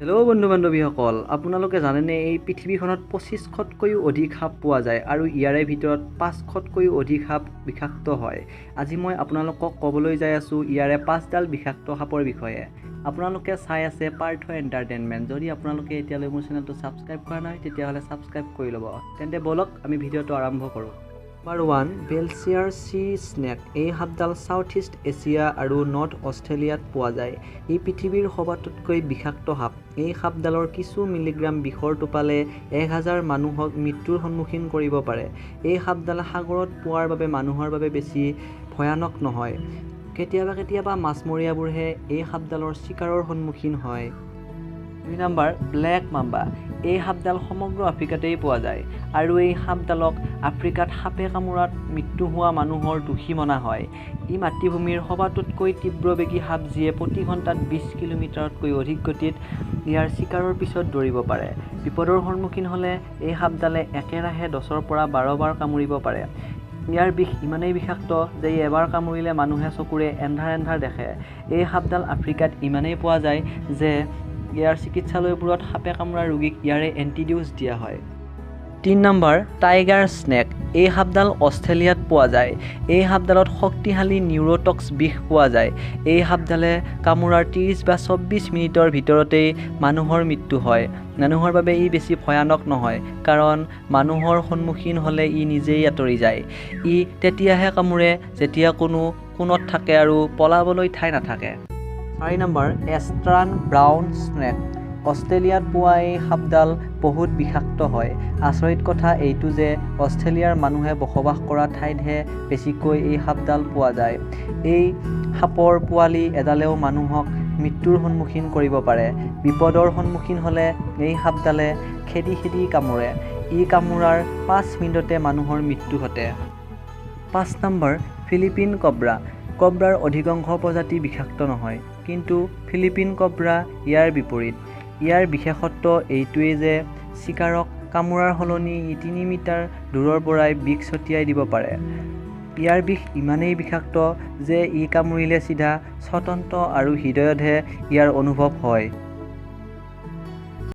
Hello' বন্ধু বান্ধৱীসকল, আপোনালোকে জানেনে এই পৃথিৱীখনত 2500তকৈও অধিক সাপ পোৱা যায় আৰু ইয়াৰে ভিতৰত 500তকৈও অধিক সাপ বিষাক্ত হয়। আজি মই আপোনালোকক ক'বলৈ যাই আছোঁ ইয়াৰে 5ডাল বিষাক্ত সাপৰ বিষয়ে। আপোনালোকে চাই আছে পাৰ্থ এণ্টাৰটেইনমেণ্ট। যদি আপোনালোকে এতিয়ালৈ মোৰ চেনেলটো ছাবস্ক্ৰাইব কৰা নাই তেতিয়াহ'লে ছাবস্ক্ৰাইব কৰি ল'ব। তেন্তে বলক আমি ভিডিঅ'টো আৰম্ভ কৰোঁ। Number 1, Belcher's sea snake. এই সাপডাল সাউথ ইষ্ট এছিয়া আৰু নৰ্থ অষ্ট্ৰেলিয়াত পোৱা যায়। ই পৃথিৱীৰ সবাতোতকৈ বিষাক্ত সাপ। এই সাপডালৰ কিছু মিলিগ্ৰাম বিষৰ টোপালে 1000 মানুহক মৃত্যুৰ সন্মুখীন কৰিব পাৰে। এই সাপডাল সাগৰত পোৱাৰ বাবে মানুহৰ বাবে বেছি ভয়ানক নহয়। কেতিয়াবা মাছমৰীয়াবোৰহে এই সাপডালৰ চিকাৰৰ সন্মুখীন হয়। 2 নম্বৰ, ব্লেক মাম্বা। এই সাপডাল সমগ্ৰ আফ্ৰিকাতেই পোৱা যায় আৰু এই সাপডালক আফ্ৰিকাত সাপে কামোৰাত মৃত্যু হোৱা মানুহৰ দোষী মনা হয়। ই মাতৃভূমিৰ সবাতোতকৈ তীব্ৰবেগী সাপ যিয়ে প্ৰতি ঘণ্টাত 20 কিলোমিটাৰতকৈ অধিক গতিত ইয়াৰ চিকাৰৰ পিছত দৌৰিব পাৰে। বিপদৰ সন্মুখীন হ'লে এই সাপডালে একেৰাহে 10ৰ পৰা 12 বাৰ কামুৰিব পাৰে। ইয়াৰ বিষ ইমানেই বিষাক্ত যে এবাৰ কামুৰিলে মানুহে চকুৰে এন্ধাৰ দেখে। এই সাপডাল আফ্ৰিকাত ইমানেই পোৱা যায় যে ইয়াৰ চিকিৎসালয়বোৰত সাপে কামোৰা ৰোগীক ইয়াৰে এণ্টিডিউজ দিয়া হয়। 3 নম্বৰ, টাইগাৰ স্নেক। এই সাপডাল অষ্ট্ৰেলিয়াত পোৱা যায়। এই সাপডালত শক্তিশালী নিউৰোটক্স বিষ পোৱা যায়। এই সাপডালে কামোৰাৰ 30 বা 24 মিনিটৰ ভিতৰতেই মানুহৰ মৃত্যু হয়। মানুহৰ বাবে ই বেছি ভয়ানক নহয় কাৰণ মানুহৰ সন্মুখীন হ'লে ই নিজেই আঁতৰি যায়। ই তেতিয়াহে কামোৰে যেতিয়া কোনো কোণত থাকে আৰু পলাবলৈ ঠাই নাথাকে। 4 নম্বৰ, এষ্ট্ৰান ব্ৰাউন স্নেক। অষ্ট্ৰেলিয়াত পোৱা এই সাপডাল বহুত বিষাক্ত হয়। আচৰিত কথা এইটো যে অষ্ট্ৰেলিয়াৰ মানুহে বসবাস কৰা ঠাইতহে বেছিকৈ এই সাপডাল পোৱা যায়। এই সাপৰ পোৱালি এডালেও মানুহক মৃত্যুৰ সন্মুখীন কৰিব পাৰে। বিপদৰ সন্মুখীন হ'লে এই সাপডালে খেদি কামোৰে। ই কামোৰাৰ 5 মিনিটতে মানুহৰ মৃত্যু ঘটে। 5 নম্বৰ, ফিলিপিন কব্ৰা। কব্ৰাৰ অধিকাংশ প্ৰজাতি বিষাক্ত নহয়, কিন্তু ফিলিপিন কব্ৰা ইয়াৰ বিপৰীত। ইয়াৰ বিশেষত্ব এইটোৱেই যে চিকাৰক কামোৰাৰ সলনি ই 3 মিটাৰ দূৰৰ পৰাই বিষ ছটিয়াই দিব পাৰে। ইয়াৰ বিষ ইমানেই বিষাক্ত যে ই কামুৰিলে চিধা স্বতন্ত্ৰ আৰু হৃদয়তহে ইয়াৰ অনুভৱ হয়।